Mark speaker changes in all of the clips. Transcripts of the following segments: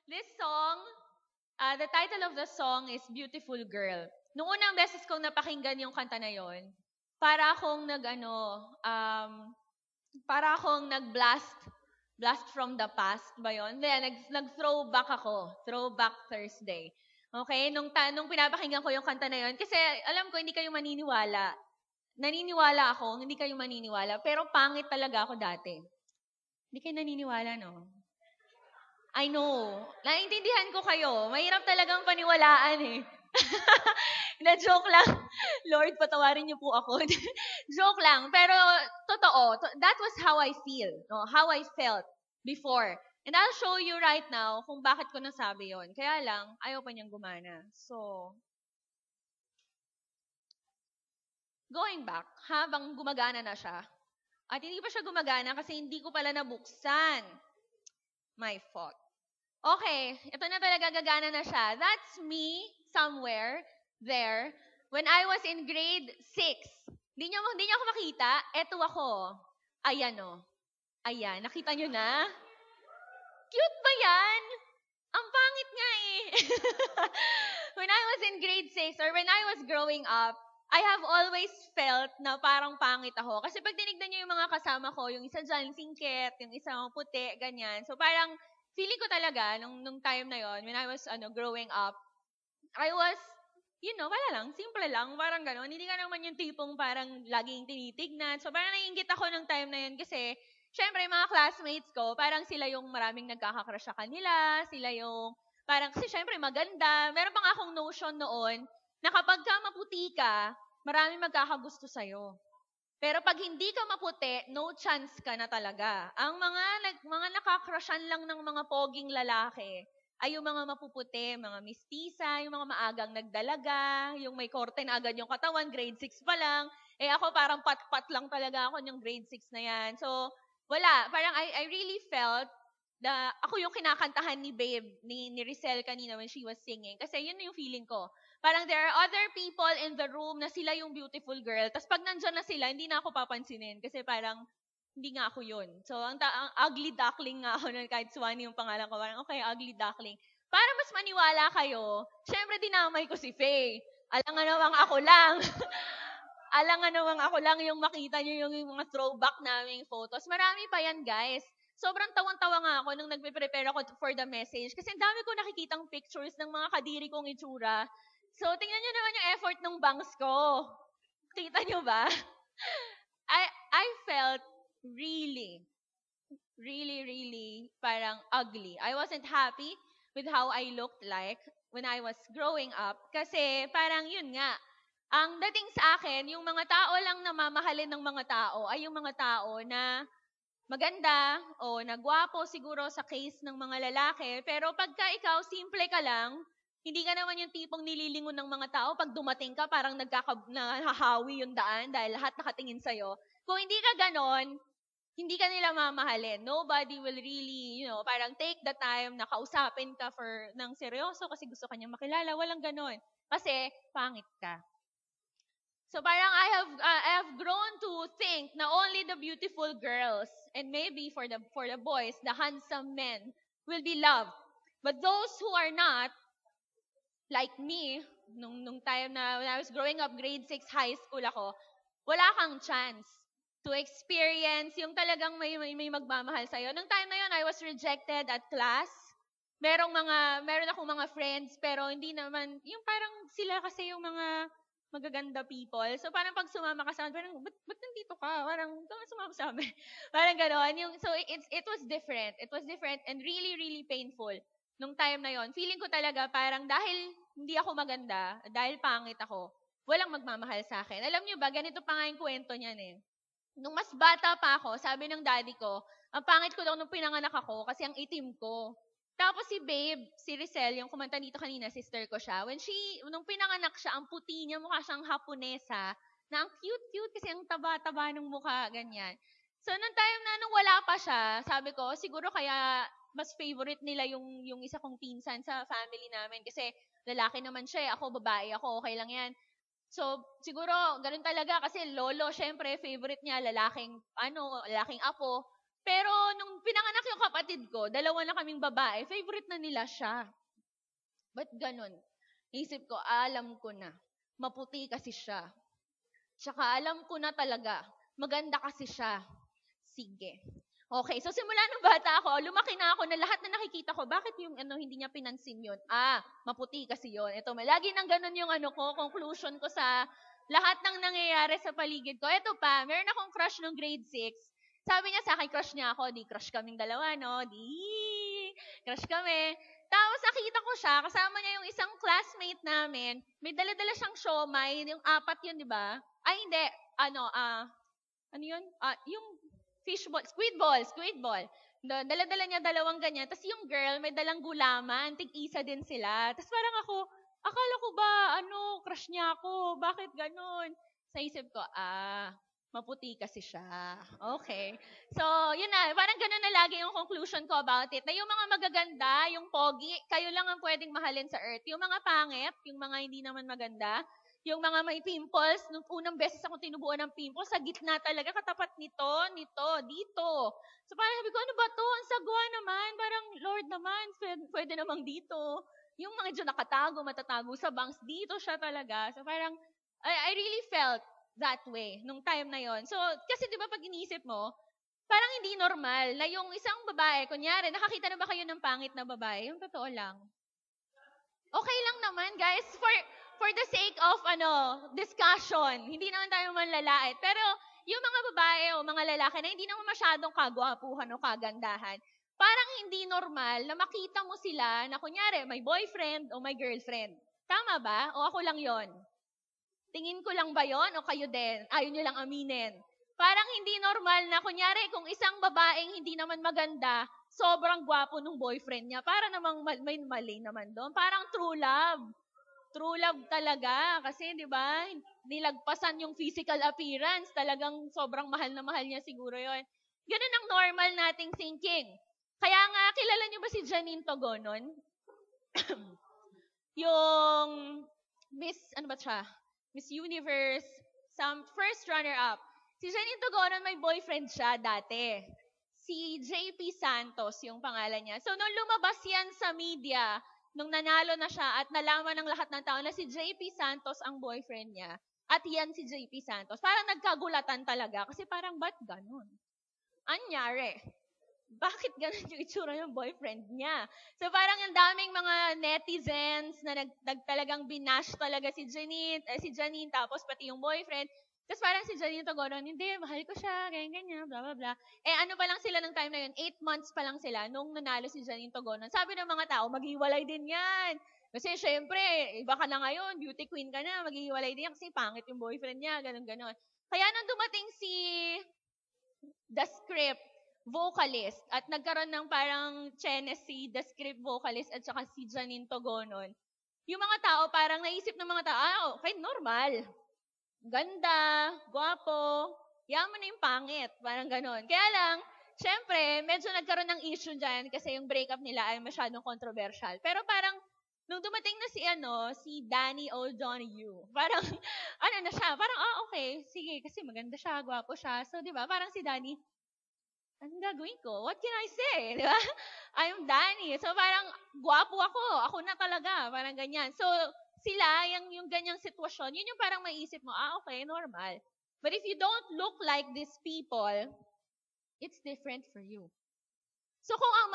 Speaker 1: This song, the title of the song is Beautiful Girl. Nung unang beses kong napakinggan yung kanta na yon, para akong nag-blast, blast from the past ba yun? Then, nag-throwback ako. Throwback Thursday. Okay? Nung pinapakinggan ko yung kanta na yon, kasi alam ko hindi kayo maniniwala. Naniniwala ako, hindi kayo maniniwala. Pero pangit talaga ako dati. Hindi kayo naniniwala, no? I know. Naintindihan ko kayo. Mahirap talagang paniwalaan eh. Na-joke lang. Lord, patawarin niyo po ako. Joke lang. Pero, totoo. That was how I feel. No? How I felt before. And I'll show you right now kung bakit ko nasabi yon. Kaya lang, ayaw pa niyang gumana. So, going back, habang gumagana na siya, at hindi pa siya gumagana kasi hindi ko pala nabuksan. My fault. Okay, ito na talaga gagana na siya. That's me somewhere there when I was in grade 6. Hindi niyo ako makita. Eto ako. Ayan o. Ayan, nakita niyo na? Cute ba yan? Ang pangit nga eh. When I was in grade 6 or when I was growing up, I have always felt na parang pangit ako. Kasi pag tinignan niyo yung mga kasama ko, yung isa dyan, singket, yung isa puti, ganyan. So parang, feeling ko talaga, nung time na yon, when I was growing up, I was, wala lang, simple lang, parang gano'n. Hindi ka naman yung tipong parang laging tinitignan. So parang naiingit ako ng time na yun kasi, syempre, yung mga classmates ko, parang sila yung maraming nagkakakrush sa kanila, sila yung, parang, kasi syempre maganda. Meron pang akong notion noon, na kapag ka maputi ka, maraming magkakagusto sa'yo. Pero pag hindi ka maputi, no chance ka na talaga. Ang mga nakakrushan lang ng mga poging lalaki ay yung mga mapuputi, mga mistisa, yung mga maagang nagdalaga, yung may korte na agad yung katawan, grade 6 pa lang. Eh ako parang pat-pat lang talaga ako yung grade 6 na yan. So, wala. Parang I really felt na ako yung kinakantahan ni Babe, ni Rizel kanina when she was singing. Kasi yun yung feeling ko. Parang there are other people in the room na sila yung beautiful girl. Tapos pag nandyan na sila, hindi na ako papansinin. Kasi parang, hindi nga ako yun. So, ang ugly duckling nga ako nun, kahit Swanee yung pangalan ko. Parang, okay, ugly duckling. Para mas maniwala kayo, syempre dinamay ko si Faye. Alang nga namang ako lang. Alang nga namang ako lang yung makita nyo yung mga throwback naming photos. Marami pa yan, guys. Sobrang tawang-tawa nga ako nung nagpe-prepare ako for the message. Kasi ang dami ko nakikitang pictures ng mga kadiri kong itsura. So, tingnan nyo naman yung effort ng bangs ko. Kita nyo ba? I felt really, really, really parang ugly. I wasn't happy with how I looked like when I was growing up. Kasi parang yun nga, ang dating sa akin, yung mga tao lang na mamahalin ng mga tao ay yung mga tao na maganda o nagwapo siguro sa case ng mga lalaki. Pero pagka ikaw, simple ka lang, hindi ka naman yung tipong nililingon ng mga tao. Pag dumating ka, parang nahahawi yung daan dahil lahat nakatingin sa'yo. Kung hindi ka ganon, hindi ka nila mamahalin. Nobody will really, parang take the time na kausapin ka ng seryoso kasi gusto kanyang makilala. Walang ganon. Kasi, pangit ka. So parang I have grown to think na only the beautiful girls and maybe for the boys, the handsome men will be loved. But those who are not, like me, nung time na when I was growing up, grade 6 high school ako, wala kang chance to experience yung talagang may magmamahal sa'yo. Nung time na yun, I was rejected at class. Meron akong mga friends, pero hindi naman, yung parang sila kasi yung mga magaganda people. So, parang pag sumama ka sa amin, parang, ba't nandito ka? Parang, sumama sa amin. Parang gano'n. So, it was different. It was different and really, really painful nung time na yon. Feeling ko talaga parang dahil hindi ako maganda, dahil pangit ako, walang magmamahal sa akin. Alam niyo ba, ganito pa nga yung kwento niyan eh. Nung mas bata pa ako, sabi ng daddy ko, ang pangit ko daw nung pinanganak ako kasi ang itim ko. Tapos si Babe, si Rizel, yung kumanta dito kanina, sister ko siya, nung pinanganak siya, ang puti niya, mukha siyang Haponesa, na ang cute-cute kasi ang taba-taba ng mukha, ganyan. So, nung time na nung wala pa siya, sabi ko, siguro kaya mas favorite nila yung isa kong pinsan sa family namin kasi lalaki naman siya, ako babae ako, okay lang yan. So, siguro, ganun talaga kasi lolo, syempre, favorite niya, lalaking apo. Pero nung pinanganak yung kapatid ko, dalawa na kaming babae, favorite na nila siya. Ba't ganun? Isip ko, alam ko na. Maputi kasi siya. Tsaka alam ko na talaga, maganda kasi siya. Sige. Okay, so simula nung bata ako, lumaki na ako na lahat na nakikita ko, bakit yung hindi niya pinansin yun? Maputi kasi yun. Ito, lagi nang ganun yung conclusion ko sa lahat ng nangyayari sa paligid ko. Ito pa, meron akong crush nung grade 6. Sabi niya sa akin, crush niya ako. Di crush kaming dalawa, no? Crush kami. Tapos nakita ko siya, kasama niya yung isang classmate namin. May dala-dala siyang siomay, yung 4 yun, di ba? Ay, hindi. Ano yun? Yung fishball, squid ball. Dala-dala niya 2 ganyan. Tapos yung girl, may dalang gulaman. Tig-isa din sila. Tapos parang ako, akala ko ba, crush niya ako. Bakit ganun? Sa isip ko, maputi kasi siya. Okay. So, yun na. Parang ganun na lagi yung conclusion ko about it. Na yung mga magaganda, yung pogi, kayo lang ang pwedeng mahalin sa earth. Yung mga pangit, yung mga hindi naman maganda, yung mga may pimples, nung unang beses ako tinubuan ng pimples, sa gitna talaga, katapat nito, dito. So parang sabi ko, ano ba to? Ang sagwa naman. Parang, Lord naman, pwede namang dito. Yung mga dyan nakatago, matatago sa banks, dito siya talaga. So parang, I really felt that way nung time na yon. So, kasi di ba pag iniisip mo, parang hindi normal na yung isang babae, kunyari, nakakita na ba kayo ng pangit na babae? Yung totoo lang. Okay lang naman, guys. For the sake of discussion, hindi naman tayo manlalait. Pero yung mga babae o mga lalaki na hindi naman masyadong kagwapuhan o kagandahan, parang hindi normal na makita mo sila na kunyari may boyfriend o may girlfriend. Tama ba? O ako lang yon? Tingin ko lang ba yon o kayo din? Ayaw nyo lang aminin. Parang hindi normal na kunyari kung isang babaeng hindi naman maganda, sobrang gwapo nung boyfriend niya. Para namang may mali naman doon. Parang true love. True love talaga. Kasi, di ba, nilagpasan yung physical appearance. Talagang sobrang mahal na mahal niya siguro yon. Ganun ang normal nating thinking. Kaya nga, kilala niyo ba si Janine Togonon? Yung Miss Universe, first runner-up. Si Janine Togonon, may boyfriend siya dati. Si JP Santos yung pangalan niya. So, nung lumabas yan sa media, nung nanalo na siya at nalaman ng lahat ng tao na si JP Santos ang boyfriend niya, at yan si JP Santos, parang nagkagulatan talaga kasi parang ba't ganun? Anyari? Bakit ganun yung itsura ng boyfriend niya? So parang ang daming mga netizens na talagang binash talaga si Janine, tapos pati yung boyfriend. Tapos parang si Janine Togonon, hindi, mahal ko siya, ganyan, blah, blah, blah. Ano pa lang sila ng time na yun? 8 months pa lang sila nung nanalo si Janine Togonon. Sabi ng mga tao, maghiwalay din yan. Kasi syempre, iba ka na ngayon, beauty queen ka na, maghiwalay din yan kasi pangit yung boyfriend niya, ganun. Kaya nung dumating si The Script vocalist at nagkaroon ng parang si The Script vocalist at saka si Janine Togonon, yung mga tao parang naisip ng mga tao, okay, normal. Ganda, gwapo, yaman na yung pangit. Parang ganon. Kaya lang, syempre, medyo nagkaroon ng issue dyan kasi yung breakup nila ay masyadong controversial. Pero parang, nung dumating na si Danny O'Donoghue, parang, na siya, parang, okay, sige, kasi maganda siya, gwapo siya. So, di ba, parang si Danny, anong gagawin ko? What can I say? Di ba? I'm Danny. So, parang, gwapo ako. Ako na talaga. Parang ganyan. So, sila, yung ganyang sitwasyon, yun yung parang maiisip mo, okay, normal. But if you don't look like these people, it's different for you. So, kung ang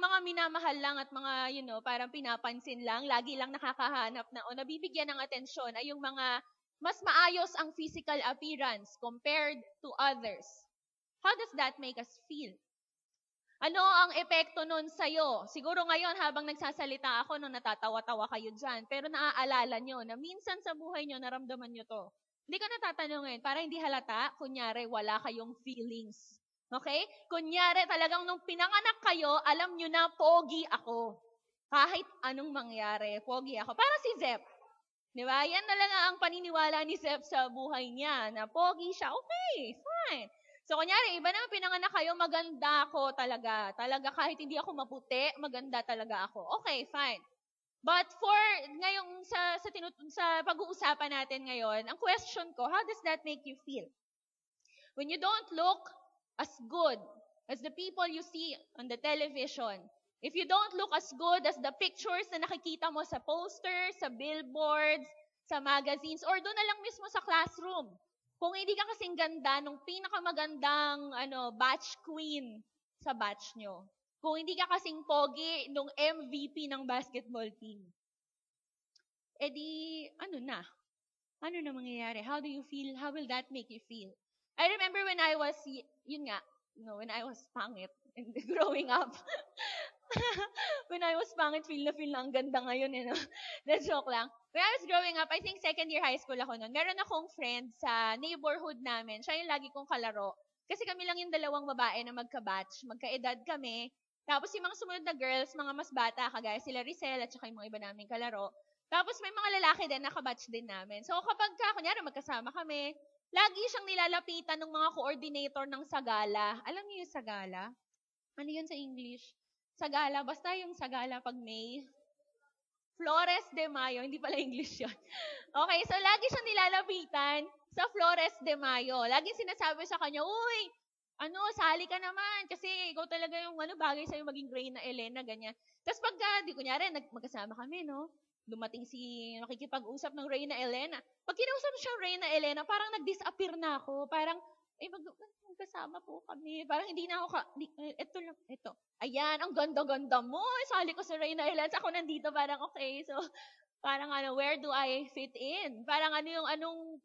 Speaker 1: mga minamahal lang at mga, parang pinapansin lang, lagi lang nakakahanap na, o nabibigyan ng atensyon ay yung mga mas maayos ang physical appearance compared to others. How does that make us feel? Ano ang epekto nun sa'yo? Siguro ngayon, habang nagsasalita ako, natatawa-tawa kayo dyan. Pero naaalala nyo na minsan sa buhay nyo, naramdaman nyo to. Hindi ko natatanungin, para hindi halata, kunyari, wala kayong feelings. Okay? Kunyari, talagang nung pinanganak kayo, alam nyo na, pogi ako. Kahit anong mangyari, pogi ako. Para si Zep. Di ba? Yan talaga ang paniniwala ni Zep sa buhay niya, na pogi siya. Okay, fine. So, kunyari, iba naman pinanganak kayo, maganda ako talaga. Talaga, kahit hindi ako maputi, maganda talaga ako. Okay, fine. But for ngayong sa pag-uusapan natin ngayon, ang question ko, how does that make you feel? When you don't look as good as the people you see on the television. If you don't look as good as the pictures na nakikita mo sa posters, sa billboards, sa magazines, or doon na lang mismo sa classroom. Kung hindi ka kasing ganda nung pinakamagandang batch queen sa batch nyo. Kung hindi ka kasing pogi nung MVP ng basketball team. Eh di, ano na mangyayari? How do you feel? How will that make you feel? I remember when I was, when I was pangit and growing up. When I was pangit, feel na ang ganda ngayon, That's joke lang. When I was growing up, I think second year high school ako noon, meron akong friend sa neighborhood namin. Siya yung lagi kong kalaro. Kasi kami lang yung dalawang babae na magka-batch. Magka-edad kami. Tapos yung mga sumunod na girls, mga mas bata, kagaya sila Rizel at saka yung mga iba naming kalaro. Tapos may mga lalaki din, nakabatch din namin. So kapag kunyari magkasama kami, lagi siyang nilalapitan ng mga coordinator ng Sagala. Alam niyo yung Sagala? Ano yun sa English? Sagala, basta yung Sagala pag May. Flores de Mayo, hindi pala English yun. Okay, so lagi siyang nilalapitan sa Flores de Mayo. Laging sinasabi sa kanya, uy, sali ka naman, kasi ikaw talaga yung bagay sa'yo maging Reyna Elena, ganyan. Tapos pagka, kunyari, magkasama kami, dumating nakikipag-usap ng Reyna Elena. Pag kinausap siyang Reyna Elena, parang nag-disappear na ako. Parang, magkasama po kami. Parang hindi na ako ito. Ayan, ang ganda-ganda mo. Sali ko sa Reyna Elena. Ako nandito, parang okay. So, parang where do I fit in? Parang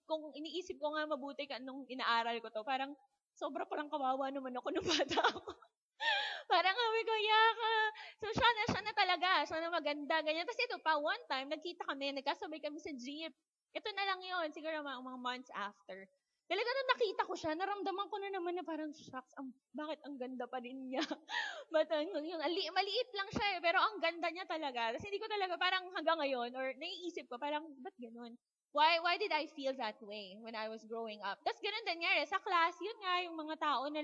Speaker 1: kung iniisip ko nga mabuti anong inaaral ko to, parang sobra parang kawawa naman ako nung bata ako. Parang kami ko, yaka. So, siya na talaga. Siya na maganda, ganyan. Tapos ito pa, one time, nagkasabay kami sa jeep. Ito na lang yun, siguro mga months after. Talaga nung nakita ko siya, naramdaman ko na naman na parang, shucks, bakit ang ganda pa rin niya? But maliit lang siya pero ang ganda niya talaga. Tapos hindi ko talaga, parang hanggang ngayon, or naiisip ko, parang, ba't ganun? Why did I feel that way when I was growing up? Tapos ganun din nga, sa class, yun nga, yung mga tao na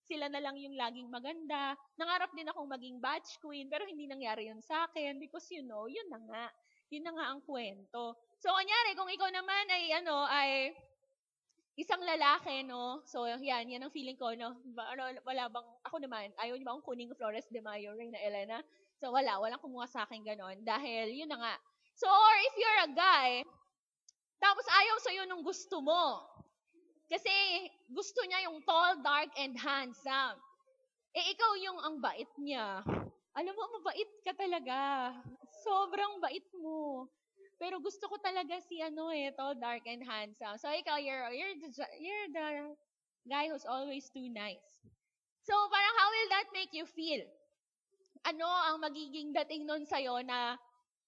Speaker 1: sila na lang yung laging maganda. Nangarap din akong maging batch queen, pero hindi nangyari yun sa akin because yun na nga. Yun na nga ang kwento. So, kunyari, kung ikaw naman ay isang lalaki, So, yan ang feeling ko, wala bang, ako naman, ayaw niyo ba akong kuning Flores de Mayo, Reyna Elena? So, walang kumuha sa akin ganon. Dahil, yun na nga. So, or if you're a guy, tapos ayaw sa'yo nung gusto mo. Kasi, gusto niya yung tall, dark, and handsome. Ikaw yung ang bait niya. Alam mo, mabait ka talaga. Sobrang bait mo. Pero gusto ko talaga si tall, dark, and handsome. So, ikaw, you're the guy who's always too nice. So, parang how will that make you feel? Ano ang magiging dating nun sa'yo na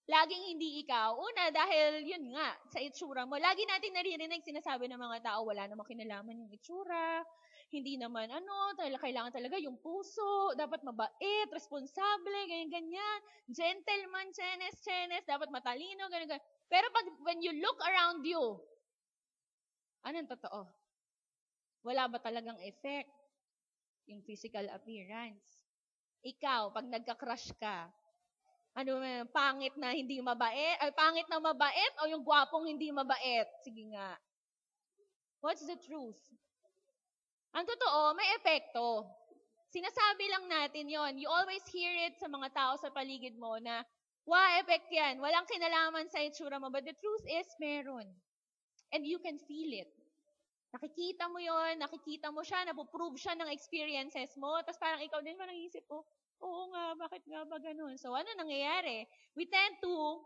Speaker 1: laging hindi ikaw? Una, dahil yun nga, sa itsura mo. Lagi natin naririnig, sinasabi ng mga tao, wala namang kinalaman yung itsura. Hindi naman, kailangan talaga yung puso, dapat mabait, responsable, ganyan-ganyan, gentleman, chenes, dapat matalino, ganyan-ganyan. Pero when you look around you, anong totoo? Wala ba talagang effect? Yung physical appearance. Ikaw, pag nagka-crush ka, pangit na hindi mabait, pangit na mabait, o yung gwapong hindi mabait? Sige nga. What's the truth? Ang totoo, may epekto. Sinasabi lang natin yon. You always hear it sa mga tao sa paligid mo na, effect yan. Walang kinalaman sa itsura mo. But the truth is, meron. And you can feel it. Nakikita mo yon, nakikita mo siya, napuprove siya ng experiences mo, tapos parang ikaw din parang isip mo, oo nga, bakit nga ba ganun? So, ano nangyayari? We tend to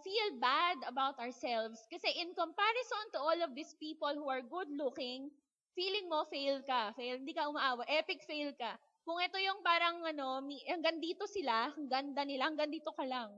Speaker 1: feel bad about ourselves kasi in comparison to all of these people who are good-looking, feeling mo, fail ka. Hindi ka umaawa. Epic fail ka. Kung ito yung parang, hanggang dito sila, ang ganda nila, hanggang dito ka lang.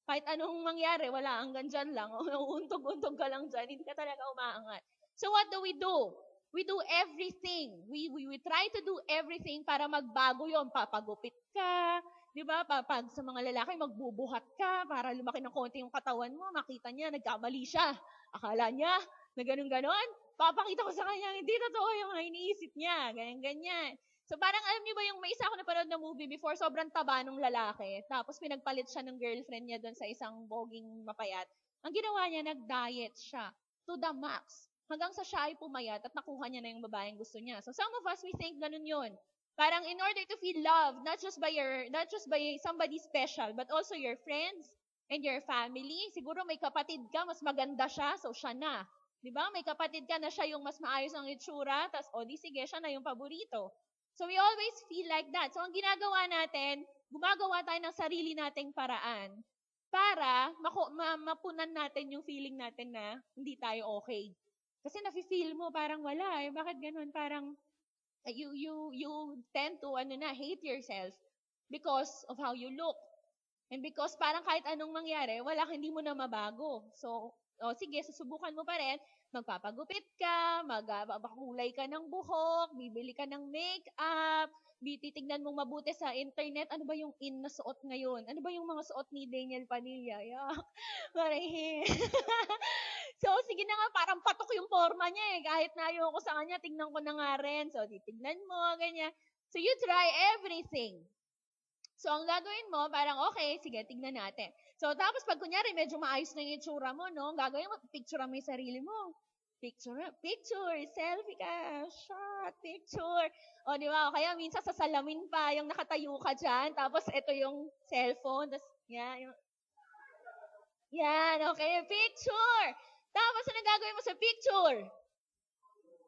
Speaker 1: Kahit anong mangyari, wala, hanggang dyan lang. Untog-untog ka lang dyan, hindi ka talaga umaangat. So what do? We do everything. We try to do everything para magbago yon. Papagupit ka, di ba? Pag sa mga lalaki, magbubuhat ka para lumaki ng konti yung katawan mo. Makita niya, nagkamali siya. Akala niya, na ganun-ganon. Papakita ko sa kanya, hindi totoo yung iniisip niya. Ganyan-ganyan. So parang alam niyo ba yung may isa ako napanood na movie before, sobrang taba ng lalaki. Tapos pinagpalit siya ng girlfriend niya doon sa isang boging mapayat. Ang ginawa niya, nag-diet siya to the max. Hanggang sa siya ay pumayat at nakuha niya na yung babaeng gusto niya. So some of us, we think ganun yun. Parang in order to feel loved, not just by somebody special, but also your friends and your family. Siguro may kapatid ka, mas maganda siya, so siya na. 'Di ba? May kapatid ka na siya yung mas maayos ang itsura, tas di sige, siya na yung paborito. So we always feel like that. So ang ginagawa natin, gumagawa tayo ng sarili nating paraan para mapunan natin yung feeling natin na hindi tayo okay. Kasi nafe-feel mo parang wala eh. Bakit ganun? Parang you tend to hate yourself because of how you look. And because parang kahit anong mangyari, hindi mo na mabago. So, sige, susubukan mo pa rin. Magpapagupit ka, magpapakulay ka ng buhok, bibili ka ng makeup, titignan mong mabuti sa internet, ano ba yung in na suot ngayon? Ano ba yung mga suot ni Daniel Padilla? Parehe. So, sige na nga, parang patok yung forma niya eh. Kahit na ayoko sa kanya, tignan ko na nga rin. So, titignan mo, ganyan. So, you try everything. So, ang gagawin mo, parang, okay, sige, tignan natin. So, tapos pag kunyari, medyo maayos na yung itsura mo, no? Gagawin mo, picture mo yung sarili mo. Picture, selfie ka, shot, picture. O, di ba? O kaya minsan sa salamin pa, yung nakatayo ka dyan, tapos ito yung cellphone, tapos, yan, okay, picture. Tapos, ano gagawin mo sa picture?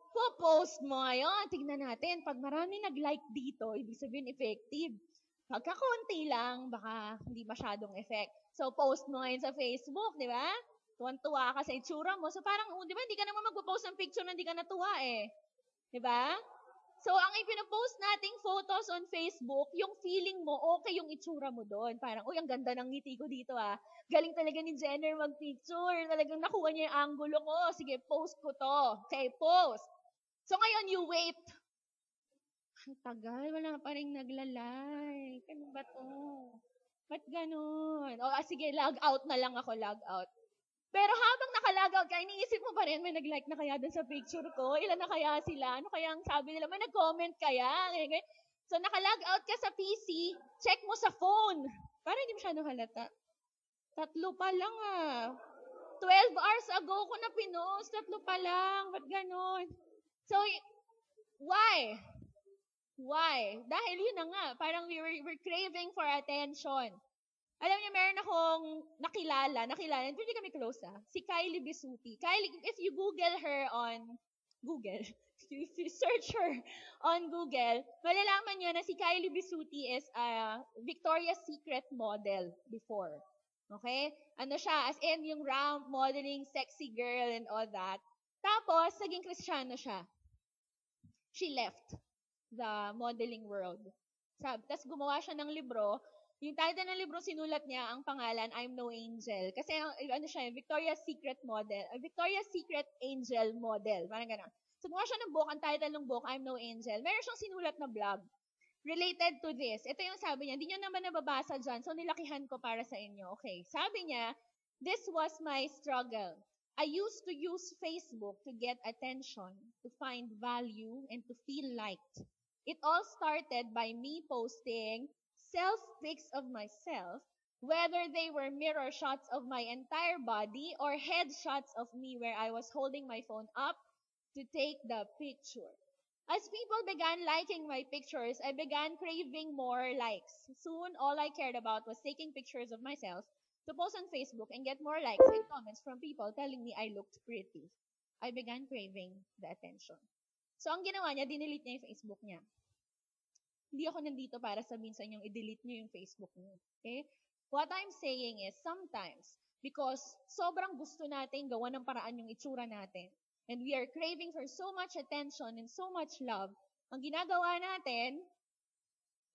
Speaker 1: Po-post mo ngayon. Tignan natin. Pag marami nag-like dito, ibig sabihin effective. Pagka konti lang, baka hindi masyadong effect. So, post mo ngayon sa Facebook, di ba? Tuwan-tuwa ka sa itsura mo. So, parang, di ba, hindi ka naman magpo-post ng picture na hindi ka natuwa eh. Di ba? So, ang ipinopost nating photos on Facebook, yung feeling mo, okay yung itsura mo doon. Parang, uy, ang ganda ng ngiti ko dito ah. Galing talaga ni Jenner mag-picture. Talagang nakuha niya yung angulo ko. Sige, post ko to. Okay, post. So, ngayon, you wait. Ang tagal, wala pa rin nagla-like. Ano ba to? Ba't ganun? Sige, log out na lang ako, log out. Pero habang naka-log out ka, iniisip mo pa rin, may nag-like na kaya dun sa picture ko? Ilan na kaya sila? Ano kaya ang sabi nila? May nag-comment kaya? So, naka-log out ka sa PC, check mo sa phone. Para hindi masyadong halata. 3 pa lang ah. 12 hours ago ko na pinost. 3 pa lang. Ba't ganun? So, why? Why? Dahil yun na nga, parang we're craving for attention. Alam niyo, meron akong nakilala, hindi kami close si Kylie Bisuti. Kylie, if you Google her on Google, if you search her on Google, malalaman niyo na si Kylie Bisuti is a Victoria's Secret model before. Okay? Ano siya, as in yung ramp, modeling, sexy girl, and all that. Tapos, naging Kristiyano siya. She left the modeling world. Tapos gumawa siya ng libro. Yung title ng libro, sinulat niya ang pangalan, I'm No Angel. Kasi ano siya, Victoria's Secret model. Victoria's Secret Angel model. Parang gano'n. So gumawa siya ng book, ang title ng book, I'm No Angel. Meron siyang sinulat na blog related to this. Ito yung sabi niya, hindi niyo naman nababasa dyan, so nilakihan ko para sa inyo. Okay, sabi niya, this was my struggle. I used to use Facebook to get attention, to find value, and to feel liked. It all started by me posting self-pics of myself, whether they were mirror shots of my entire body or headshots of me where I was holding my phone up to take the picture. As people began liking my pictures, I began craving more likes. Soon, all I cared about was taking pictures of myself to post on Facebook and get more likes and comments from people telling me I looked pretty. I began craving the attention. So, ang ginawa niya, dinidelete niya yung Facebook niya. Hindi ako nandito para sabihin sa inyong i-delete niyo yung Facebook niyo. Okay? What I'm saying is, sometimes, because sobrang gusto natin gawa ng paraan yung itsura natin, and we are craving for so much attention and so much love, ang ginagawa natin,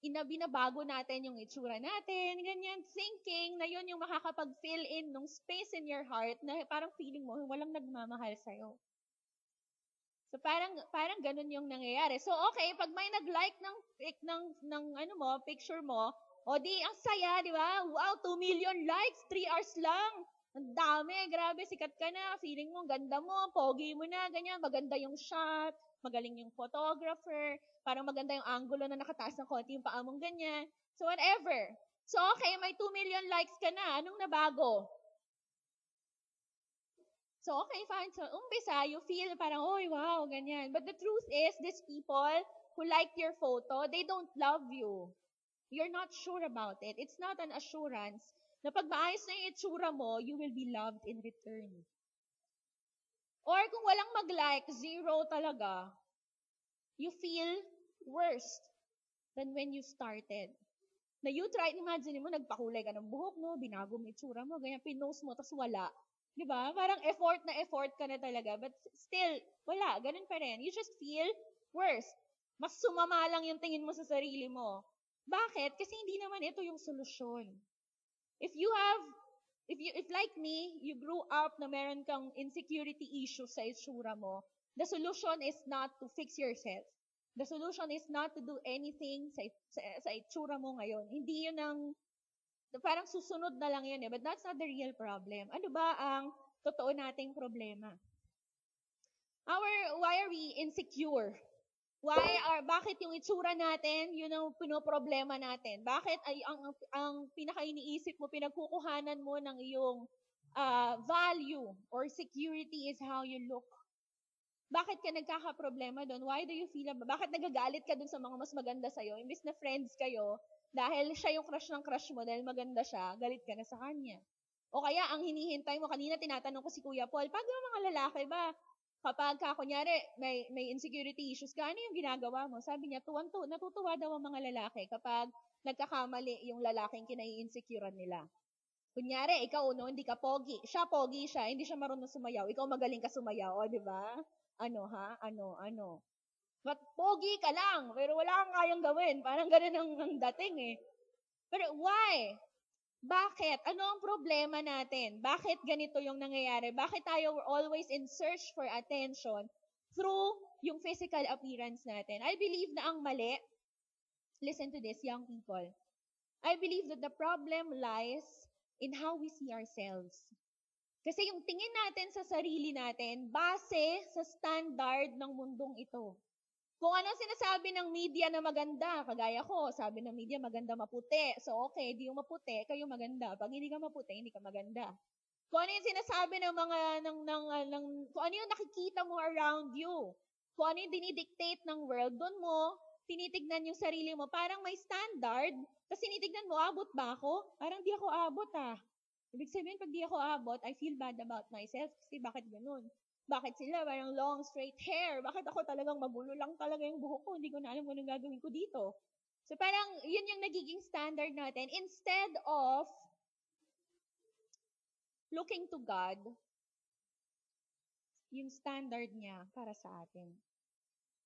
Speaker 1: binabago natin yung itsura natin, ganyan, thinking na yun yung makakapag-fill in ng space in your heart na parang feeling mo walang nagmamahal sa'yo. So, parang ganun yung nangyayari. So, okay, pag may nag-like ng picture mo, di, ang saya, di ba? Wow, 2 million likes, 3 hours lang. Ang dami, grabe, sikat ka na. Feeling mo, ganda mo, pogi mo na, ganyan. Maganda yung shot, magaling yung photographer, parang maganda yung angulo na nakataas ng konti yung paa mong ganyan. So, whatever. So, okay, may 2 million likes ka na. Anong nabago? So, okay, fine. So, umpisa, you feel parang, oh, wow, ganyan. But the truth is, these people who liked your photo, they don't love you. You're not sure about it. It's not an assurance na pag maayos na yung itsura mo, you will be loved in return. Or kung walang mag-like, zero talaga, you feel worse than when you started. Na you try, imagine mo, nagpakulay ka ng buhok mo, binago mo itsura mo, ganyan, pinost mo, tapos wala. Diba? Parang effort na effort ka na talaga, but still, wala, ganun pa rin. You just feel worse. Mas sumama lang yung tingin mo sa sarili mo. Bakit? Kasi hindi naman ito yung solusyon. If like me, you grew up na meron kang insecurity issues sa itsura mo, the solution is not to fix yourself. The solution is not to do anything sa itsura mo ngayon. Hindi yun ang, parang susunod na lang yun eh, but that's not the real problem. Ano ba ang totoo nating problema? Why are we insecure? Bakit yung itsura natin, yun ang pinoproblema natin? Bakit ay ang pinaka-iniisip mo, pinagkukuhanan mo ng iyong value or security is how you look? Bakit ka nagkakaproblema doon? Why do you feel, bakit nagagalit ka doon sa mga mas maganda sa'yo? Imbis na friends kayo, dahil siya yung crush ng crush mo, dahil maganda siya, galit ka na sa kanya. O kaya, ang hinihintay mo, kanina tinatanong ko si Kuya Paul, pag mga lalaki ba, kapag kunyari, may insecurity issues ka, ano yung ginagawa mo? Sabi niya, natutuwa daw ang mga lalaki kapag nagkakamali yung lalaking kinai-insecurean nila. Kunyari, ikaw, hindi ka pogi. Pogi siya, hindi siya marunong sumayaw. Ikaw magaling ka sumayaw, di ba? Ano. But pogi ka lang, pero wala kang kayang gawin. Parang ganun ang dating eh. Pero why? Bakit? Ano ang problema natin? Bakit ganito yung nangyayari? Bakit tayo always in search for attention through yung physical appearance natin? I believe na ang mali, listen to this, young people. I believe that the problem lies in how we see ourselves. Kasi yung tingin natin sa sarili natin, base sa standard ng mundong ito. Kung ano sinasabi ng media na maganda, kagaya ko, sabi ng media maganda maputi. So okay, di yung maputi, kayo maganda. Pag hindi ka maputi, hindi ka maganda. Kung ano yung sinasabi ng mga, kung ano yung nakikita mo around you, kung ano yung dinidictate ng world, doon mo tinitignan yung sarili mo, parang may standard, tapos tinitignan mo, abot ba ako? Parang di ako abot Ibig sabihin, pag di ako abot, I feel bad about myself, kasi bakit ganun? Bakit sila parang long, straight hair? Bakit ako talagang magulo lang talaga yung buhok ko? Hindi ko na alam kung anong gagawin ko dito. So parang yun yung nagiging standard natin. Instead of looking to God, yung standard niya para sa atin.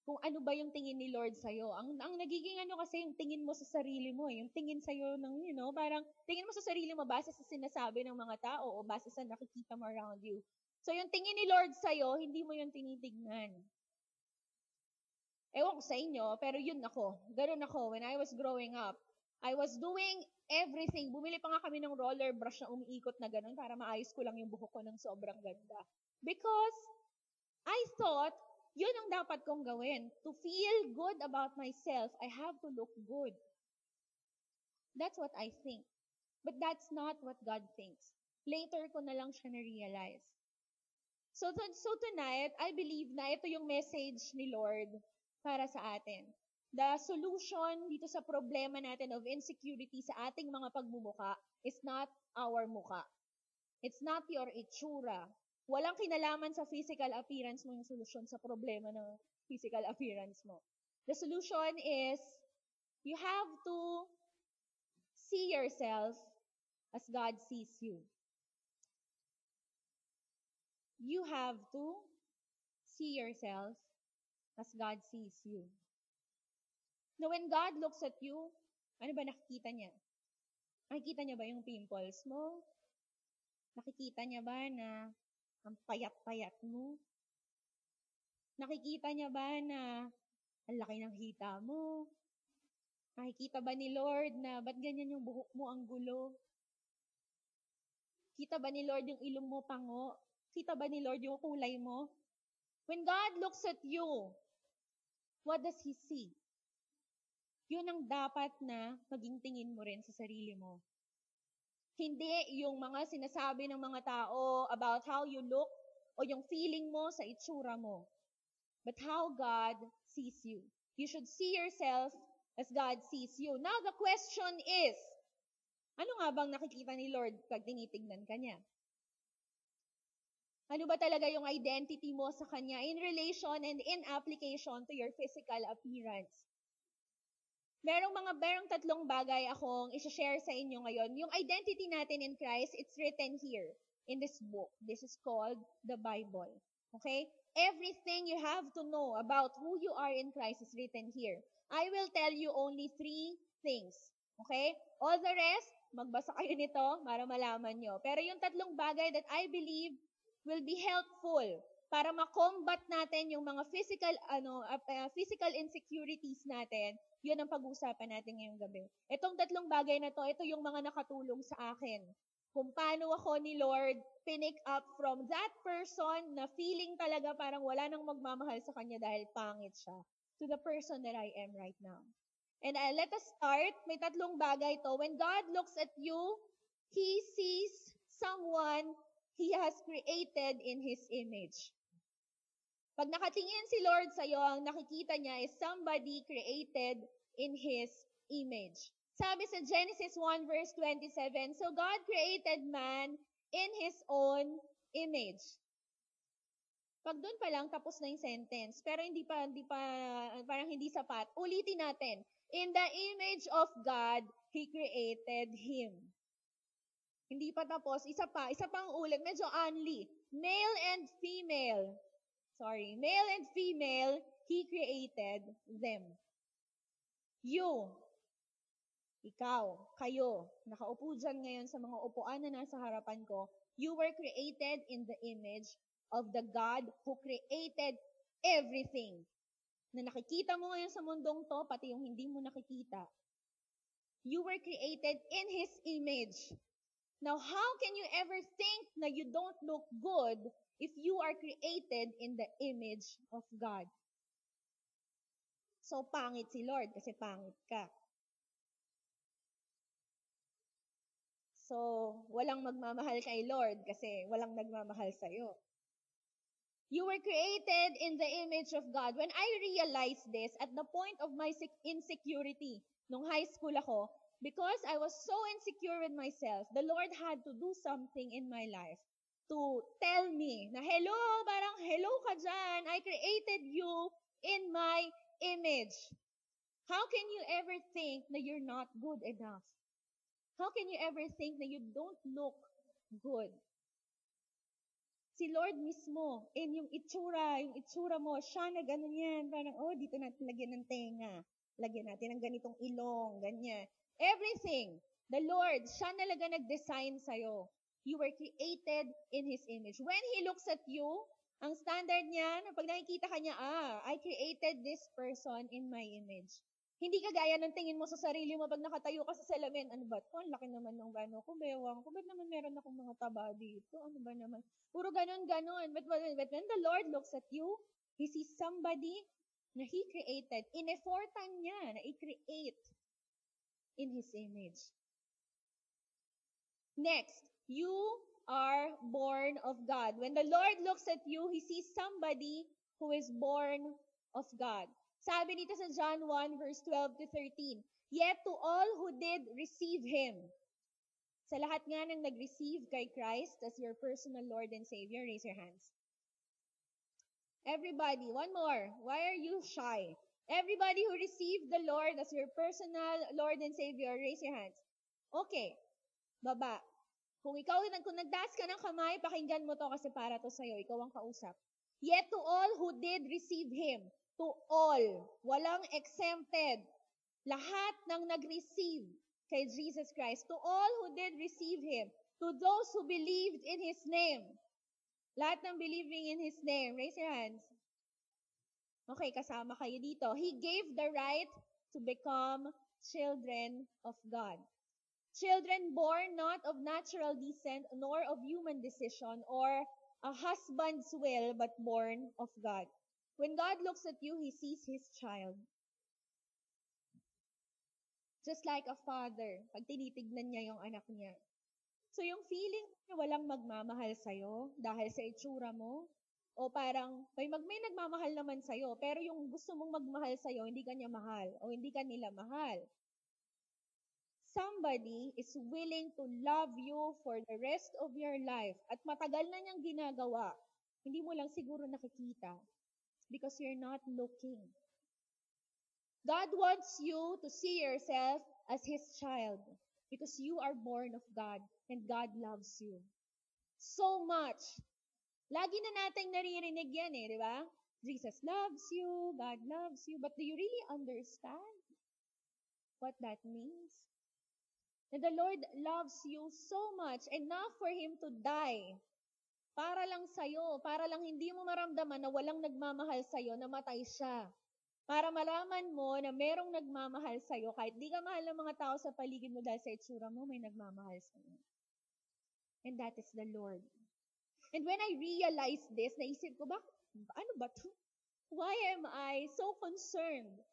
Speaker 1: Kung ano ba yung tingin ni Lord sa'yo. Ang nagiging kasi yung tingin mo sa sarili mo. Yung tingin sa'yo ng, parang tingin mo sa sarili mo base sa sinasabi ng mga tao o base sa nakikita mo around you. So, yung tingin ni Lord sa'yo, hindi mo yung tinitignan. Ewan ko sa inyo, pero yun ako. Ganun ako. When I was growing up, I was doing everything. Bumili pa nga kami ng roller brush na umiikot na ganun para maayos ko lang yung buhok ko ng sobrang ganda. Because I thought, yun ang dapat kong gawin. To feel good about myself, I have to look good. That's what I think. But that's not what God thinks. Later ko na lang siya na-realize. So tonight, I believe na ito yung message ni Lord para sa atin. The solution dito sa problema natin of insecurity sa ating mga pagmumuka is not our muka. It's not your itsura. Walang kinalaman sa physical appearance mo yung solusyon sa problema ng physical appearance mo. The solution is you have to see yourself as God sees you. You have to see yourself as God sees you. Now, when God looks at you, ano ba nakikita niya? Nakikita niya ba yung pimples mo? Nakikita niya ba na ang payat-payat mo? Nakikita niya ba na ang laki ng hita mo? Nakikita ba ni Lord na ba't ganyan yung buhok mo ang gulo? Kita ba ni Lord yung ilong mo pango? Kita ba ni Lord yung kulay mo? When God looks at you, what does He see? Yun ang dapat na maging tingin mo rin sa sarili mo. Hindi yung mga sinasabi ng mga tao about how you look o yung feeling mo sa itsura mo. But how God sees you. You should see yourself as God sees you. Now, the question is, ano nga bang nakikita ni Lord pag tinitignan ka niya? Ano ba talaga yung identity mo sa Kanya in relation and in application to your physical appearance? Merong tatlong bagay akong i-share sa inyo ngayon. Yung identity natin in Christ, it's written here in this book. This is called the Bible. Okay? Everything you have to know about who you are in Christ is written here. I will tell you only 3 things. Okay? All the rest, magbasa kayo nito para malaman nyo. Pero yung tatlong bagay that I believe will be helpful para ma-combat natin yung mga physical insecurities natin, yun ang pag-uusapan natin ngayong gabi. Itong tatlong bagay na to, ito yung mga nakatulong sa akin. Kung paano ako ni Lord pinick up from that person na feeling talaga parang wala nang magmamahal sa kanya dahil pangit siya, to the person that I am right now. And let us start. May tatlong bagay to. When God looks at you, He sees someone He has created in His image. Pag nakatingin si Lord sa'yo, ang nakikita niya is somebody created in His image. Sabi sa Genesis 1 verse 27, so God created man in His own image. Pag doon pa lang, tapos na yung sentence. Pero parang hindi sapat. Ulitin natin. In the image of God, He created him. Hindi pa tapos. Isa pang ulit. Medyo only. Male and female, He created them. You, ikaw, kayo, nakaupo dyan ngayon sa mga upuan na nasa harapan ko, you were created in the image of the God who created everything. Na nakikita mo ngayon sa mundong to, pati yung hindi mo nakikita. You were created in His image. Now, how can you ever think na you don't look good if you are created in the image of God? So, pangit si Lord kasi pangit ka. So, walang magmamahal kay Lord kasi walang nagmamahal sa'yo. You were created in the image of God. When I realized this, at the point of my insecurity, nung high school ako, because I was so insecure with myself, the Lord had to do something in my life to tell me na, hello ka dyan. I created you in my image. How can you ever think na you're not good enough? How can you ever think na you don't look good? Si Lord mismo, yung itsura mo, siya na gano'n yan. Parang, dito natin lagyan ng tenga. Lagyan natin ng ganitong ilong, ganyan. Everything. The Lord, siya talaga nag-design sa'yo. You were created in His image. When He looks at you, ang standard niya, pag nakikita ka niya, I created this person in my image. Hindi kagaya ng tingin mo sa sarili mo pag nakatayo ka sa salamin. Ano ba ito? Ang laki naman ng ko, bewang ko. Ba't naman meron akong mga taba dito? Ano ba naman? Puro ganon. But when the Lord looks at you, He sees somebody na He created. In-effortan niya na i-create in His image. Next, you are born of God. When the Lord looks at you, He sees somebody who is born of God. Sabi dito sa John 1 verse 12 to 13, yet to all who did receive Him. Sa lahat nga ng nag-receive kay Christ as your personal Lord and Savior, raise your hands. Everybody, one more. Why are you shy? Everybody who received the Lord as your personal Lord and Savior, raise your hands. Okay. Baba. Kung nagtaas ka ng kamay, pakinggan mo to kasi para to sa'yo. Ikaw ang kausap. Yet to all who did receive Him, to all, walang exempted, lahat ng nag-receive kay Jesus Christ, to all who did receive Him, to those who believed in His name, lahat ng believing in His name, raise your hands. Okay, kasama kayo dito. He gave the right to become children of God. Children born not of natural descent, nor of human decision, or a husband's will, but born of God. When God looks at you, He sees His child. Just like a father, pag tinitignan niya yung anak niya. So yung feeling na walang magmamahal sa'yo dahil sa itsura mo,
Speaker 2: O parang, may nagmamahal naman sa'yo, pero yung gusto mong magmahal sa'yo, hindi ka niya mahal, o hindi ka nila mahal. Somebody is willing to love you for the rest of your life, at matagal na niyang ginagawa, hindi mo lang siguro nakikita, because you're not looking. God wants you to see yourself as His child, because you are born of God, and God loves you so much. Lagi na nating naririnig yan di ba? Jesus loves you, God loves you, but do you really understand what that means? And the Lord loves you so much, enough for Him to die, para lang sa'yo, para lang hindi mo maramdaman na walang nagmamahal sa'yo, namatay siya. Para malaman mo na merong nagmamahal sa'yo, kahit di ka mahal ng mga tao sa paligid mo dahil sa itsura mo, may nagmamahal sa'yo. And that is the Lord. And when I realized this, naisip ko, ano ba to? Why am I so concerned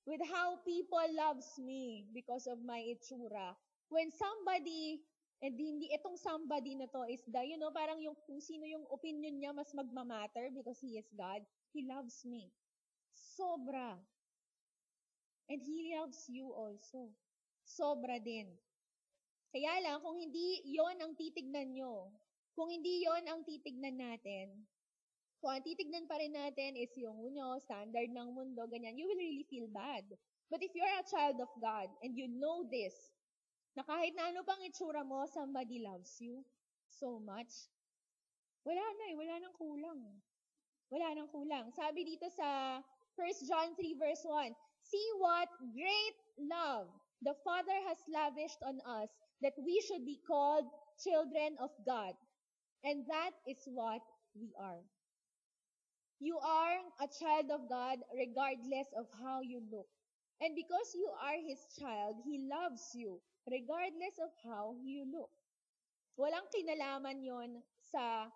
Speaker 2: with how people loves me because of my itsura? When somebody, and hindi itong somebody na to is parang yung kung sino yung opinion niya mas magmamatter because He is God, He loves me. Sobra. And He loves you also. Sobra din. Kaya lang, kung hindi yon ang titignan nyo, kung hindi yon ang titignan natin, kung ang titignan pa rin natin is yung standard ng mundo, ganyan, you will really feel bad. But if you're a child of God, and you know this, na kahit na ano pang itsura mo, somebody loves you so much, wala nang kulang. Wala nang kulang. Sabi dito sa 1 John 3 verse 1, see what great love the Father has lavished on us, that we should be called children of God. And that is what we are. You are a child of God regardless of how you look. And because you are His child, He loves you regardless of how you look. Walang kinalaman yon sa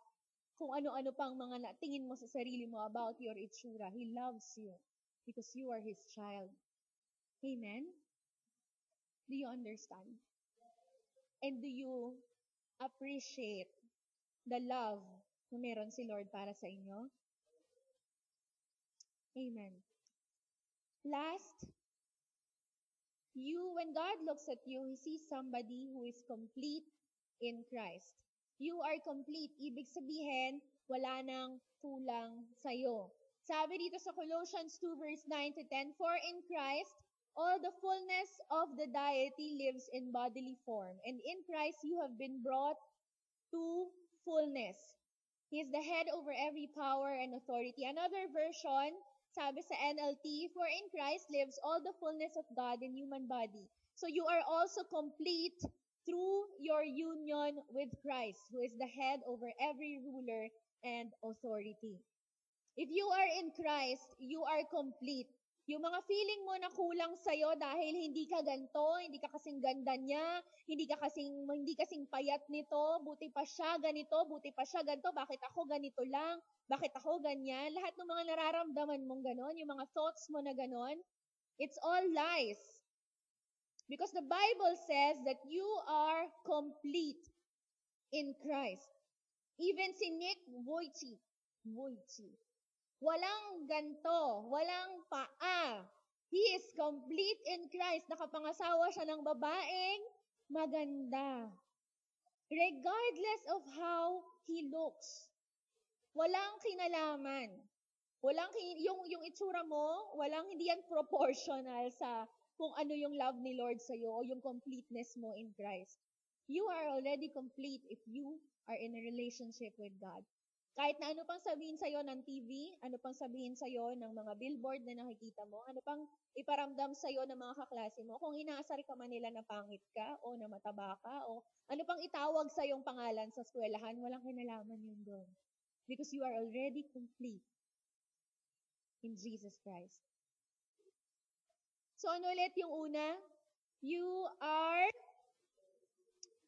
Speaker 2: kung ano-ano pang mga tingin mo sa sarili mo about your itsura. He loves you because you are His child. Amen? Do you understand? And do you appreciate the love na meron si Lord para sa inyo? Amen. Last, when God looks at you, He sees somebody who is complete in Christ. You are complete. Ibig sabihin, wala nang kulang sa'yo. Sabi dito sa Colossians 2 verse 9 to 10, for in Christ, all the fullness of the deity lives in bodily form, and in Christ you have been brought to fullness. He is the head over every power and authority. Another version, sabi sa NLT, for in Christ lives all the fullness of God in human body. So you are also complete through your union with Christ, who is the head over every ruler and authority. If you are in Christ, you are complete. Yung mga feeling mo na kulang sa'yo dahil hindi ka ganto, hindi ka kasing ganda niya, hindi kasing payat nito, buti pa siya ganito, buti pa siya ganito, bakit ako ganito lang, bakit ako ganyan, lahat ng mga nararamdaman mong ganon, yung mga thoughts mo na ganon, it's all lies. Because the Bible says that you are complete in Christ. Even si Nick Wojcik, walang ganto, walang paa. He is complete in Christ. Nakapangasawa siya ng babaeng maganda. Regardless of how he looks. Walang kinalaman. Yung itsura mo, hindi yan proportional sa kung ano yung love ni Lord sa'yo o yung completeness mo in Christ. You are already complete if you are in a relationship with God. Kahit na ano pang sabihin sa'yo ng TV, ano pang sabihin sa'yo ng mga billboard na nakikita mo, ano pang iparamdam sa'yo ng mga kaklase mo, kung inaasar ka man nila na pangit ka o na mataba ka o ano pang itawag sa'yong pangalan sa eskwelahan, walang kinalaman yun doon. Because you are already complete in Jesus Christ. So ano ulit yung una? You are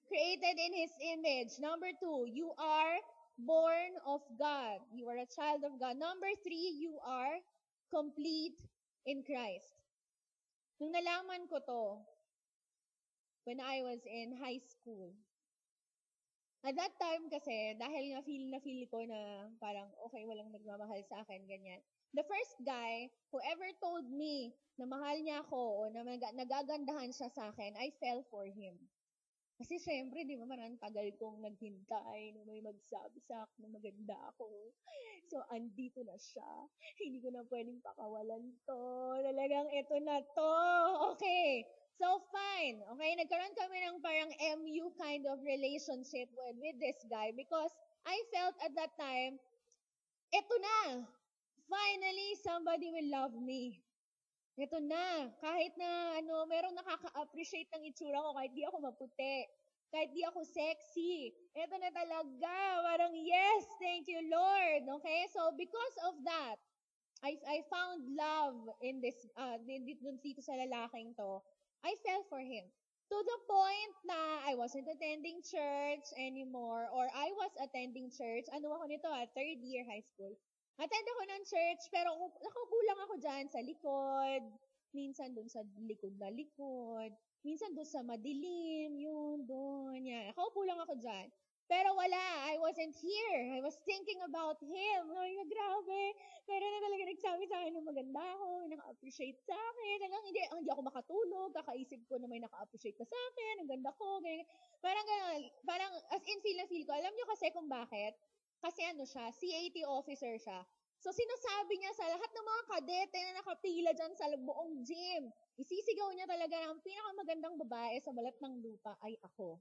Speaker 2: created in His image. Number 2, you are born of God. You are a child of God. Number 3, you are complete in Christ. Nung nalaman ko to, when I was in high school, At that time kasi, dahil nga feel ko na parang, okay, walang nagmamahal sa akin, ganyan. The first guy who ever told me na mahal niya ako o na nagagandahan siya sa akin, I fell for him. Kasi syempre, di ba, marang tagal kong naghintay na may magsabi sa akin na maganda ako. So, andito na siya. Hindi ko na pwedeng pakawalan to. Talagang ito na to. Okay. So, fine. Okay, nagkaroon kami ng parang MU kind of relationship with this guy because I felt at that time, ito na. Finally, somebody will love me. Ito na. Kahit na, merong nakaka-appreciate ng itsura ko kahit di ako maputi. Kahit di ako sexy. Ito na talaga. Parang, yes, thank you, Lord. Okay? So, because of that, I found love in this, dito sa lalaking to. I fell for him. To the point na I wasn't attending church anymore or I was attending church. Ano ako nito, third year high school. Attend ako ng church, pero nakaupo lang ako dyan sa likod. Minsan dun sa likod na likod. Minsan dun sa madilim, yun, dun, yan. Nakaupo lang ako dyan. Pero wala, I wasn't here. I was thinking about him. Ay, grabe. Pero na talaga nagsabi sa akin na maganda ako, naka-appreciate sa akin. Hanggang hindi ako makatulog, kakaisip ko na may naka-appreciate ka sa akin, ang ganda ko, ganyan. Parang ganyan, parang as in feel na feel ko. Alam niyo kasi kung bakit? Kasi ano siya, CAT officer siya. So, sinasabi niya sa lahat ng mga kadete na nakapila dyan sa buong gym, isisigaw niya talaga na ang pinakamagandang babae sa balat ng lupa ay ako.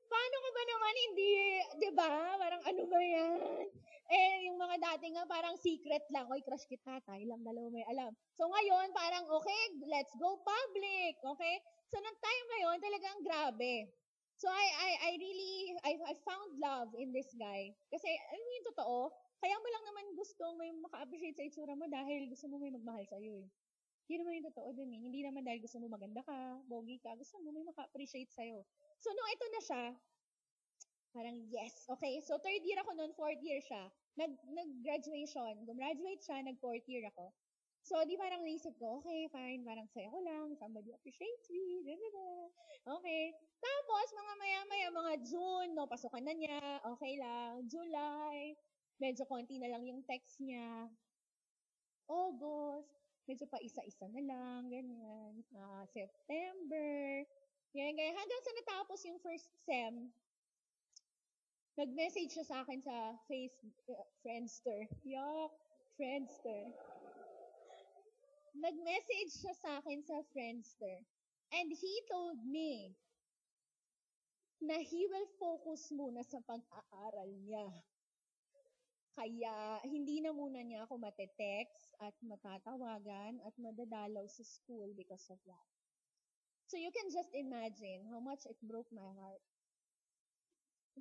Speaker 2: Paano ka ba naman hindi, di ba? Parang ano ba yan? Yung mga dati nga parang secret lang. Oy, crush kita, tayo lang dalawa may alam. So ngayon, parang okay, let's go public. Okay? So nung time ngayon, talagang grabe. So I really found love in this guy. Kasi alam mo yung totoo, kaya mo lang naman gusto may maka-appreciate sa itsura mo dahil gusto mo may magmahal sa iyo. Hindi naman yung totoo dun eh. Hindi naman dahil gusto mo maganda ka, pogi ka, gusto mo may maka-appreciate sa'yo. So, nung ito na siya, parang yes. Okay, so third year ako noon, fourth year siya. Nag-graduation. Gumraduate siya, nag-fourth year ako. So, di parang naisip ko, okay, fine, parang saya ko lang, somebody appreciates me, okay. Tapos, mga maya-maya, mga June, no, pasukan na niya, okay lang. July, medyo konti na lang yung text niya. August, medyo pa isa-isa na lang, ganyan. September, ganyan. Hanggang sa natapos yung first sem, nag-message siya sa akin sa Friendster. Yuck, Friendster. Nag-message siya sa akin sa Friendster. And he told me na he will focus muna sa pag-aaral niya. Kaya, hindi na muna niya ako matetext at matatawagan at madadalaw sa school because of that. So, you can just imagine how much it broke my heart.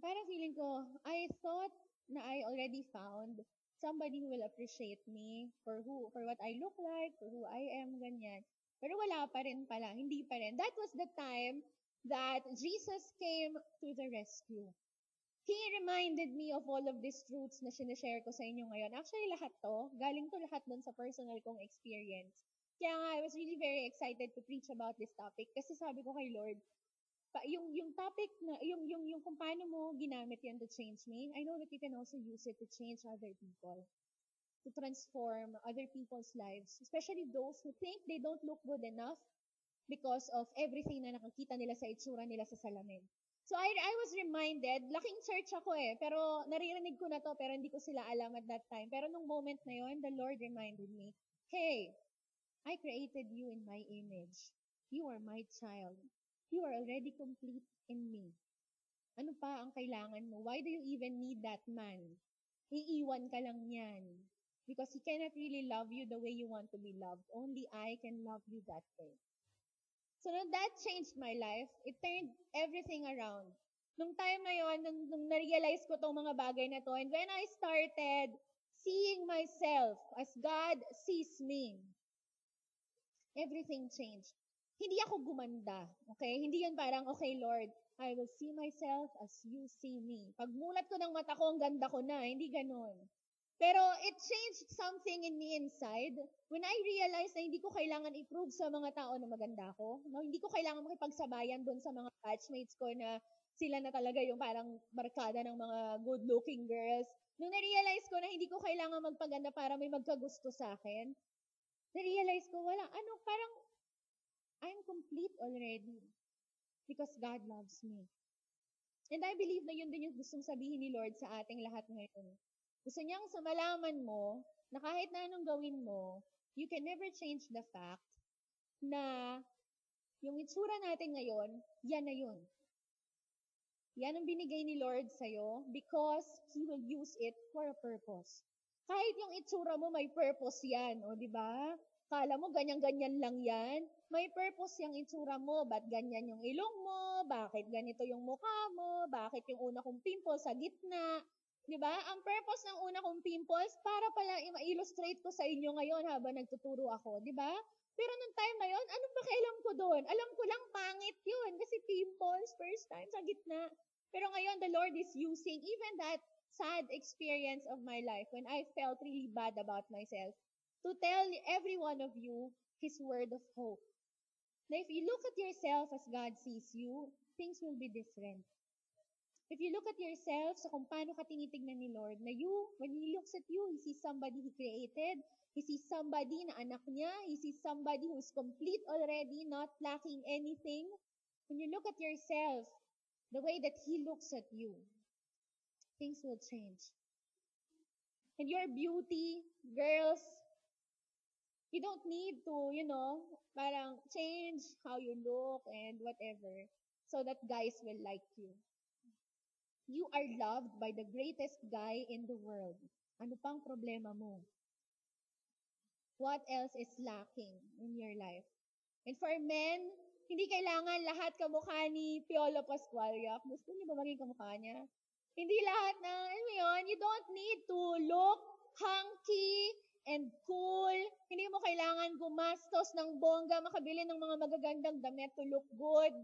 Speaker 2: Parang feeling ko, I thought na I already found somebody who will appreciate me for what I look like, for who I am, ganyan. Pero wala pa rin pala, hindi pa rin. That was the time that Jesus came to the rescue. He reminded me of all of these truths na sinishare ko sa inyo ngayon. Actually, lahat to, galing to lahat dun sa personal kong experience. Kaya nga, I was really very excited to preach about this topic kasi sabi ko kay Lord, yung topic na, yung kung paano mo ginamit yan to change me, I know that you can also use it to change other people, to transform other people's lives, especially those who think they don't look good enough because of everything na nakakita nila sa itsura nila sa salamin. So I was reminded, laking church ako pero naririnig ko na to, pero hindi ko sila alam at that time. Pero nung moment na yon, the Lord reminded me, hey, I created you in my image. You are my child. You are already complete in me. Ano pa ang kailangan mo? Why do you even need that man? Iiwan ka lang yan. Because he cannot really love you the way you want to be loved. Only I can love you that way. So, that changed my life. It turned everything around. Nung time na yun, nung na-realize ko tong mga bagay na to, and when I started seeing myself as God sees me, everything changed. Hindi ako gumanda, okay? Hindi yun parang, okay, Lord, I will see myself as you see me. Pag mulat ko ng mata ko, ang ganda ko na. Hindi ganun. Pero it changed something in me inside when I realized na hindi ko kailangan i-prove sa mga tao na maganda ako. No, hindi ko kailangan makipagsabayan doon sa mga batchmates ko na sila na talaga yung parang barkada ng mga good-looking girls. Nung na-realize ko na hindi ko kailangan magpaganda para may magkagusto sa akin, na-realize ko, parang I'm complete already because God loves me. And I believe na yun din yung gustong sabihin ni Lord sa ating lahat ngayon. Gusto niyang sa malaman mo na kahit na anong gawin mo, you can never change the fact na yung itsura natin ngayon, yan na yun. Yan ang binigay ni Lord sa'yo because He will use it for a purpose. Kahit yung itsura mo, may purpose yan. O, di ba? Kala mo, ganyan-ganyan lang yan. May purpose yung itsura mo. Ba't ganyan yung ilong mo? Bakit ganito yung mukha mo? Bakit yung una kong pimple sa gitna? Di ba? Ang purpose ng una kong pimples, para pala i-illustrate ko sa inyo ngayon habang nagtuturo ako. Di ba? Pero nung time na yon, anong pakialam ko doon? Alam ko lang pangit yun kasi pimples, first time sa gitna. Pero ngayon, the Lord is using even that sad experience of my life when I felt really bad about myself to tell every one of you His word of hope. Now, if you look at yourself as God sees you, things will be different. If you look at yourself sa kung paano ka tinitignan ni Lord, na when He looks at you, He sees somebody He created, He sees somebody na anak niya, He sees somebody who's complete already, not lacking anything. When you look at yourself, the way that He looks at you, things will change. And your beauty, girls, you don't need to, parang change how you look and whatever so that guys will like you. You are loved by the greatest guy in the world. Ano pang problema mo? What else is lacking in your life? And for men, hindi kailangan lahat kamukha ni Piolo Pascual. Gusto niyo ba maging kamukha niya? Hindi lahat na, you don't need to look hunky and cool. Hindi mo kailangan gumastos ng bongga, makabili ng mga magagandang damit to look good.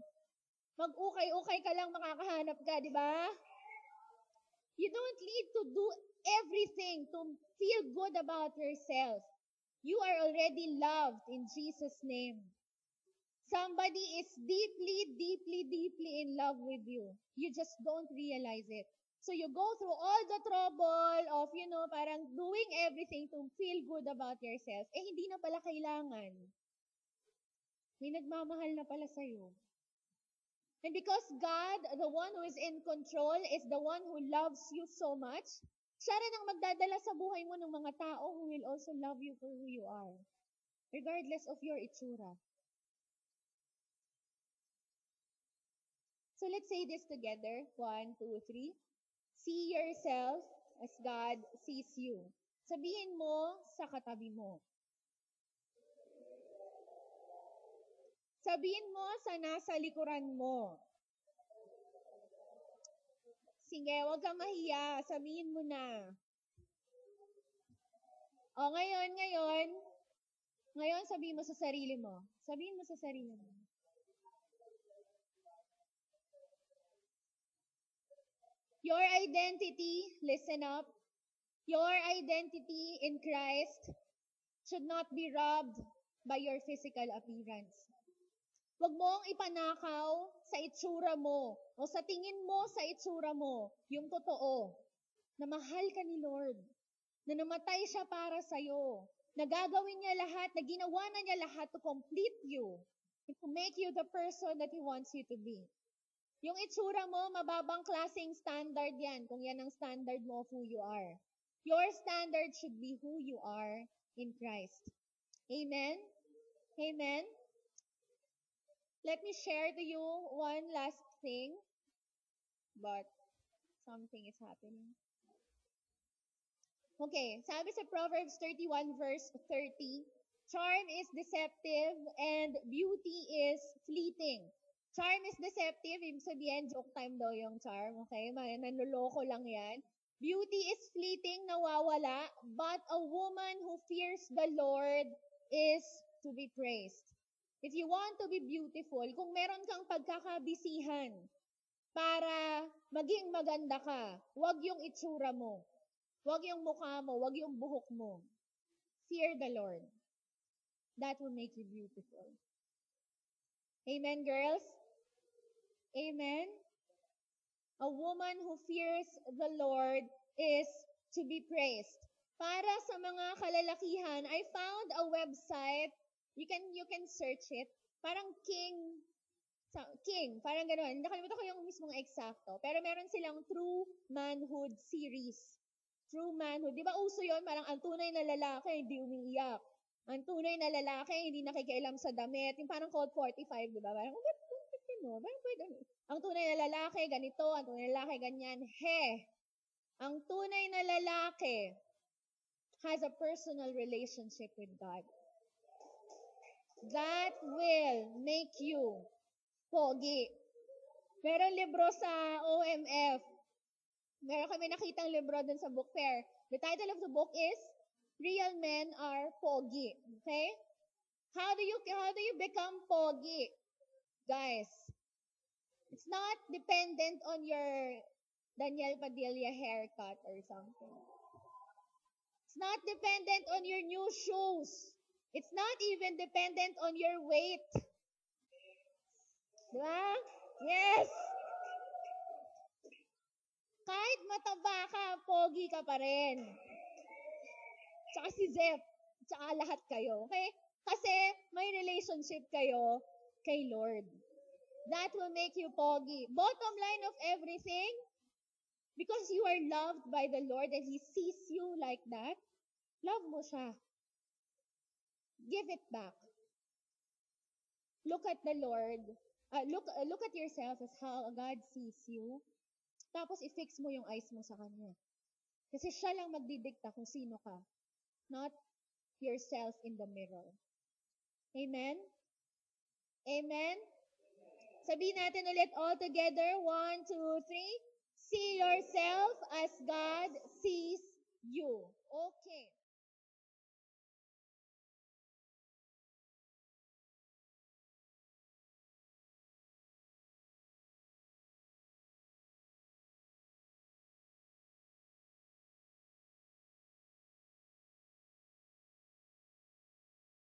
Speaker 2: Mag-ukay-ukay ka lang, makakahanap ka, di ba? You don't need to do everything to feel good about yourself. You are already loved in Jesus' name. Somebody is deeply, deeply, deeply in love with you. You just don't realize it. So you go through all the trouble of, parang doing everything to feel good about yourself. Hindi na pala kailangan. May nagmamahal na pala sa'yo. And because God, the one who is in control, is the one who loves you so much, siya rin ang magdadala sa buhay mo ng mga tao who will also love you for who you are, regardless of your itsura. So let's say this together. 1, 2, 3. See yourself as God sees you. Sabihin mo sa katabi mo. Sabihin mo sa nasa likuran mo. Sige, huwag kang mahiya. Sabihin mo na. O, ngayon sabihin mo sa sarili mo. Sabihin mo sa sarili mo. Your identity, listen up, your identity in Christ should not be robbed by your physical appearance. Huwag mong ipanakaw sa itsura mo o sa tingin mo sa itsura mo yung totoo na mahal ka ni Lord, na namatay siya para sa'yo, na gagawin niya lahat, na ginawa na niya lahat to complete you and to make you the person that He wants you to be. Yung itsura mo, mababang klaseng standard yan kung yan ang standard mo of who you are. Your standard should be who you are in Christ. Amen? Amen? Let me share to you one last thing, but something is happening. Okay, sabi sa Proverbs 31 verse 30, charm is deceptive and beauty is fleeting. Charm is deceptive, ibig sabihin, joke time daw yung charm, okay? Nanloloko lang yan. Beauty is fleeting, nawawala, but a woman who fears the Lord is to be praised. If you want to be beautiful, kung meron kang pagkakabisihan para maging maganda ka, wag yung itsura mo. Wag yung mukha mo, wag yung buhok mo. Fear the Lord. That will make you beautiful. Amen, girls? Amen? A woman who fears the Lord is to be praised. Para sa mga kalalakihan, I found a website. You can search it. Parang King, parang gano'n. Nakalimutan ko yung mismong eksakto. Pero meron silang True Manhood series. True Manhood. Di ba uso yun? Parang ang tunay na lalaki, hindi umiiyak. Ang tunay na lalaki, hindi nakikialam sa damit. Yung parang Code 45, di ba? Parang, bakit mo? Parang pwede. Ang tunay na lalaki, ganito. Ang tunay na lalaki, ganyan. Ang tunay na lalaki has a personal relationship with God. That will make you pogi. Meron libro sa OMF. Meron kami nakitang libro dun sa book fair. The title of the book is Real Men Are Pogi. Okay? How do you become pogi? Guys, it's not dependent on your Daniel Padilla haircut or something. It's not dependent on your new shoes. It's not even dependent on your weight. Diba? Yes! Kahit mataba ka, pogi ka pa rin. Tsaka si Zep, tsaka lahat kayo. Okay? Kasi may relationship kayo kay Lord. That will make you pogi. Bottom line of everything, because you are loved by the Lord and He sees you like that, love mo siya. Give it back. Look at the Lord. Look at yourself as how God sees you. Tapos i-fix mo yung eyes mo sa Kanya. Kasi siya lang magdidikta kung sino ka. Not yourself in the mirror. Amen? Amen? Sabihin natin ulit all together. 1, 2, 3. See yourself as God sees you. Okay.